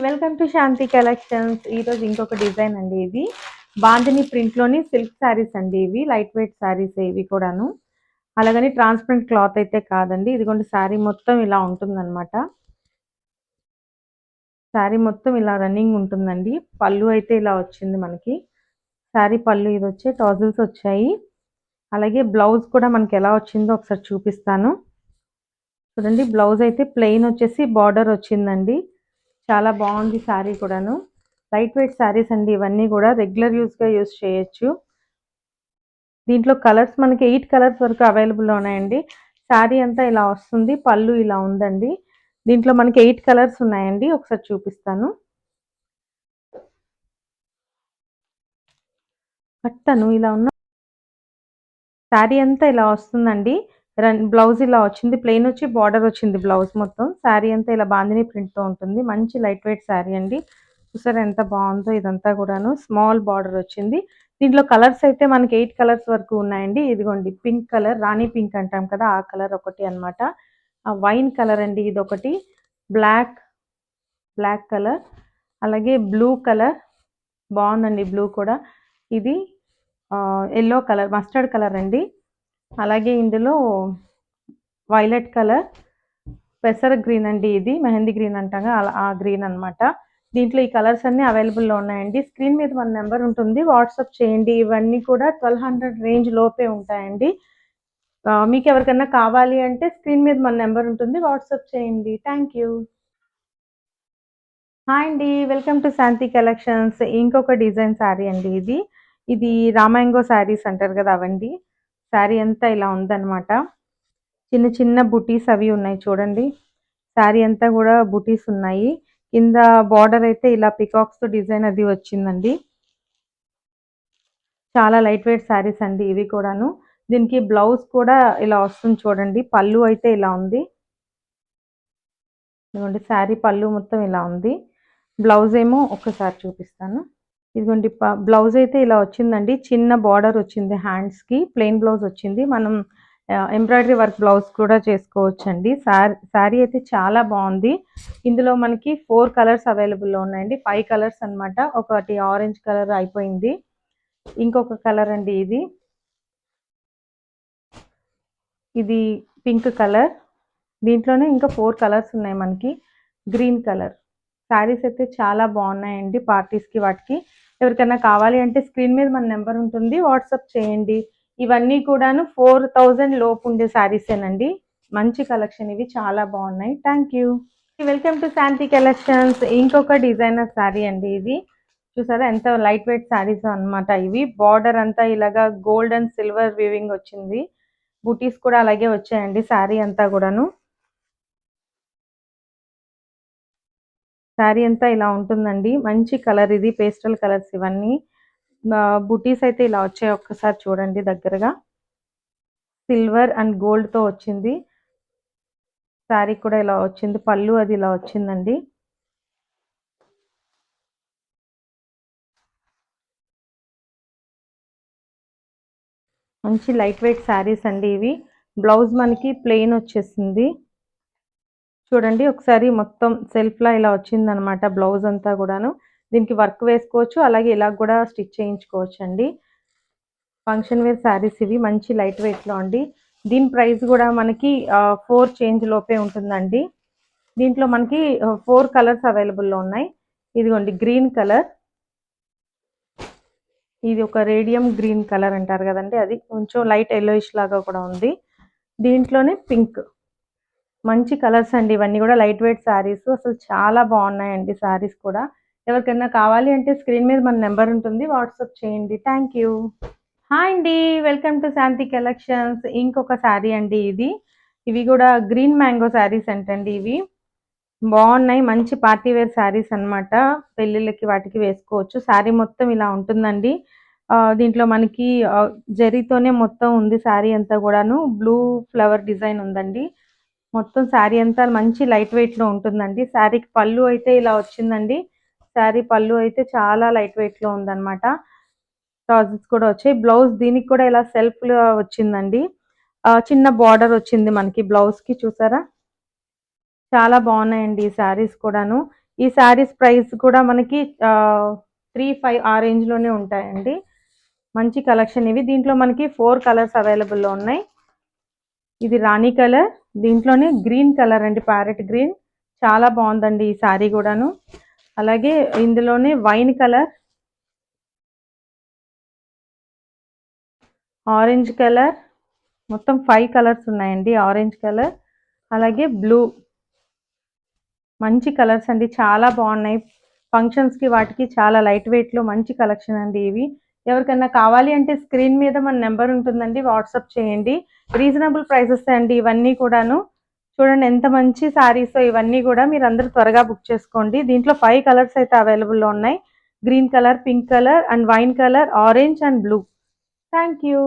Welcome to Shanti collections. ఈరోజు ఇంకొక design అండి. ఇది బాందిని ప్రింట్లోని సిల్క్ శారీస్ అండి. ఇవి లైట్ వెయిట్ శారీస్ ఇవి కూడాను. అలాగని ట్రాన్స్పరెంట్ క్లాత్ అయితే కాదండి. ఇదిగోండి శారీ మొత్తం ఇలా ఉంటుందన్నమాట. శారీ మొత్తం ఇలా రన్నింగ్ ఉంటుందండి. పళ్ళు అయితే ఇలా వచ్చింది మనకి. శారీ పళ్ళు ఇది వచ్చే టాజిల్స్ వచ్చాయి. అలాగే బ్లౌజ్ కూడా మనకి ఎలా వచ్చిందో ఒకసారి చూపిస్తాను. చూడండి, బ్లౌజ్ అయితే ప్లెయిన్ వచ్చేసి బార్డర్ వచ్చిందండి. చాలా బాగుంది శారీ కూడాను. లైట్ వెయిట్ శారీస్ అండి ఇవన్నీ కూడా. రెగ్యులర్ యూస్గా యూస్ చేయొచ్చు. దీంట్లో కలర్స్ మనకి 8 కలర్స్ వరకు అవైలబుల్లో ఉన్నాయండి. శారీ అంతా ఇలా వస్తుంది, పళ్ళు ఇలా ఉందండి. దీంట్లో మనకి 8 కలర్స్ ఉన్నాయండి. ఒకసారి చూపిస్తాను. కట్టను ఇలా ఉన్న శారీ అంతా ఇలా వస్తుందండి. బ్లౌజ్ ఇలా వచ్చింది, ప్లెయిన్ వచ్చి బార్డర్ వచ్చింది బ్లౌజ్ మొత్తం. శారీ అంతా ఇలా బాందిని ప్రింట్తో ఉంటుంది. మంచి లైట్ వెయిట్ శారీ అండి. చూసారా ఎంత బాగుందో. ఇదంతా కూడాను స్మాల్ బార్డర్ వచ్చింది. దీంట్లో కలర్స్ అయితే మనకి 8 కలర్స్ వరకు ఉన్నాయండి. ఇదిగోండి పింక్ కలర్, రాణి పింక్ అంటాం కదా, ఆ కలర్ ఒకటి అనమాట. వైన్ కలర్ అండి ఇదొకటి. బ్లాక్ బ్లాక్ కలర్, అలాగే బ్లూ కలర్ బాగుందండి. బ్లూ కూడా. ఇది ఎల్లో కలర్, మస్టర్డ్ కలర్ అండి. అలాగే ఇందులో వైలెట్ కలర్, పెసర గ్రీన్ అండి. ఇది మెహందీ గ్రీన్ అంటాగా అలా ఆ గ్రీన్ అనమాట. దీంట్లో ఈ కలర్స్ అన్నీ అవైలబుల్లో ఉన్నాయండి. స్క్రీన్ మీద మన నెంబర్ ఉంటుంది, వాట్సాప్ చేయండి. ఇవన్నీ కూడా 1200 రేంజ్ లోపే ఉంటాయండి. మీకు ఎవరికన్నా కావాలి అంటే స్క్రీన్ మీద మన నెంబర్ ఉంటుంది, వాట్సాప్ చేయండి. Thank you. హాయ్ అండి, వెల్కమ్ టు శాంతి కలెక్షన్స్. ఇంకొక డిజైన్ శారీ అండి ఇది. ఇది రామాయంగో శారీస్ అంటారు కదా, అవండి. శారీ అంతా ఇలా ఉందన్నమాట. చిన్న చిన్న బుటీస్ అవి ఉన్నాయి చూడండి. శారీ అంతా కూడా బుటీస్ ఉన్నాయి. కింద బార్డర్ అయితే ఇలా పికాక్స్తో డిజైన్ అది వచ్చిందండి. చాలా లైట్ వెయిట్ శారీస్ అండి ఇవి కూడాను. దీనికి బ్లౌజ్ కూడా ఇలా వస్తుంది చూడండి. పళ్ళు అయితే ఇలా ఉంది. ఇదిగోండి శారీ పళ్ళు మొత్తం ఇలా ఉంది. బ్లౌజ్ ఏమో ఒక్కసారి చూపిస్తాను. ఇదిగోండి బ్లౌజ్ అయితే ఇలా వచ్చిందండి. చిన్న బార్డర్ వచ్చింది హ్యాండ్స్కి. ప్లెయిన్ బ్లౌజ్ వచ్చింది. మనం ఎంబ్రాయిడరీ వర్క్ బ్లౌజ్ కూడా చేసుకోవచ్చండి. శారీ అయితే చాలా బాగుంది. ఇందులో మనకి 4 కలర్స్ అవైలబుల్లో ఉన్నాయండి. 5 కలర్స్ అనమాట. ఒకటి ఆరెంజ్ కలర్ అయిపోయింది. ఇంకొక కలర్ అండి ఇది. ఇది పింక్ కలర్. దీంట్లోనే ఇంకా 4 కలర్స్ ఉన్నాయి మనకి. Green colour. శారీస్ అయితే చాలా బాగున్నాయండి పార్టీస్కి వాటికి. ఎవరికైనా కావాలి అంటే స్క్రీన్ మీద మన నెంబర్ ఉంటుంది, వాట్సాప్ చేయండి. ఇవన్నీ కూడాను 4000 లోపు ఉండే శారీసేనండి. మంచి కలెక్షన్ ఇవి, చాలా బాగున్నాయి. Thank you. Welcome to Shanti collections. ఇంకొక డిజైనర్ శారీ అండి ఇది. చూసారా ఎంత లైట్ వెయిట్ శారీస్ అనమాట ఇవి. బార్డర్ అంతా ఇలాగా గోల్డ్ అండ్ సిల్వర్ వీవింగ్ వచ్చింది. బుటీస్ కూడా అలాగే వచ్చాయండి శారీ అంతా కూడాను. శారీ అంతా ఇలా ఉంటుందండి. మంచి కలర్ ఇది, పేస్టల్ కలర్స్ ఇవన్నీ. బుటీస్ అయితే ఇలా వచ్చాయి, ఒక్కసారి చూడండి దగ్గరగా. సిల్వర్ అండ్ గోల్డ్తో వచ్చింది. శారీ కూడా ఇలా వచ్చింది, పళ్ళు అది ఇలా వచ్చిందండి. మంచి లైట్ వెయిట్ శారీస్ అండి ఇవి. బ్లౌజ్ మనకి ప్లెయిన్ వచ్చేసింది. చూడండి ఒకసారి, మొత్తం సెల్ఫ్లా ఇలా వచ్చిందనమాట బ్లౌజ్ అంతా కూడాను. దీనికి వర్క్ వేసుకోవచ్చు, అలాగే ఇలా కూడా స్టిచ్ చేయించుకోవచ్చు అండి. ఫంక్షన్ వేర్ శారీస్ ఇవి, మంచి లైట్ వెయిట్లో అండి. దీని ప్రైస్ కూడా మనకి 4 చేంజ్ లోపే ఉంటుందండి. దీంట్లో మనకి 4 కలర్స్ అవైలబుల్లో ఉన్నాయి. ఇదిగోండి గ్రీన్ కలర్, ఇది ఒక రేడియం గ్రీన్ కలర్ అంటారు కదండి, అది కొంచెం లైట్ ఎల్లోయిష్ లాగా కూడా ఉంది. దీంట్లోనే పింక్. మంచి కలర్స్ అండి ఇవన్నీ కూడా. లైట్ వెయిట్ శారీస్, అసలు చాలా బాగున్నాయండి శారీస్ కూడా. ఎవరికైనా కావాలి అంటే స్క్రీన్ మీద మన నెంబర్ ఉంటుంది, వాట్సాప్ చేయండి. Thank you. హాయ్ అండి, వెల్కమ్ టు శాంతి కలెక్షన్స్. ఇంకొక శారీ అండి ఇది. ఇవి కూడా గ్రీన్ మ్యాంగో శారీస్ అంటండి ఇవి. బాగున్నాయి, మంచి పార్టీ వేర్ శారీస్ అనమాట. పెళ్ళిళ్ళకి వాటికి వేసుకోవచ్చు. శారీ మొత్తం ఇలా ఉంటుందండి. దీంట్లో మనకి జరీతోనే మొత్తం ఉంది శారీ అంతా కూడాను. బ్లూ ఫ్లవర్ డిజైన్ ఉందండి. మొత్తం శారీ అంతా మంచి లైట్ వెయిట్లో ఉంటుందండి. శారీకి పళ్ళు అయితే ఇలా వచ్చిందండి. శారీ పళ్ళు అయితే చాలా లైట్ వెయిట్లో ఉందన్నమాట. టాజిల్స్ కూడా వచ్చాయి. బ్లౌజ్ దీనికి కూడా ఇలా సెల్ఫ్‌లో వచ్చిందండి. చిన్న బార్డర్ వచ్చింది మనకి బ్లౌజ్‌కి, చూసారా? చాలా బాగున్నాయండి ఈ శారీస్ కూడాను. ఈ శారీస్ ప్రైస్ కూడా మనకి 3-5 ఆ రేంజ్లోనే ఉంటాయండి. మంచి కలెక్షన్ ఇవి. దీంట్లో మనకి 4 కలర్స్ అవైలబుల్లో ఉన్నాయి. ఇది రాణి కలర్, దీంట్లోనే గ్రీన్ కలర్ అండి, ప్యారెట్ గ్రీన్. చాలా బాగుందండి ఈ శారీ కూడాను. అలాగే ఇందులోనే వైన్ కలర్, ఆరెంజ్ కలర్, మొత్తం 5 కలర్స్ ఉన్నాయండి. ఆరెంజ్ కలర్, అలాగే బ్లూ. మంచి కలర్స్ అండి, చాలా బాగున్నాయి. ఫంక్షన్స్కి వాటికి చాలా లైట్ వెయిట్లో మంచి కలెక్షన్ అండి ఇవి. ఎవరికన్నా కావాలి అంటే స్క్రీన్ మీద మన నెంబర్ ఉంటుందండి, వాట్సాప్ చేయండి. రీజనబుల్ ప్రైసెస్ అండి ఇవన్నీ కూడాను. చూడండి ఎంత మంచి శారీస్ ఇవన్నీ కూడా. మీరు అందరూ త్వరగా బుక్ చేసుకోండి. దీంట్లో 5 కలర్స్ అయితే అవైలబుల్లో ఉన్నాయి. Green colour, pink colour and wine colour, orange and blue. Thank you.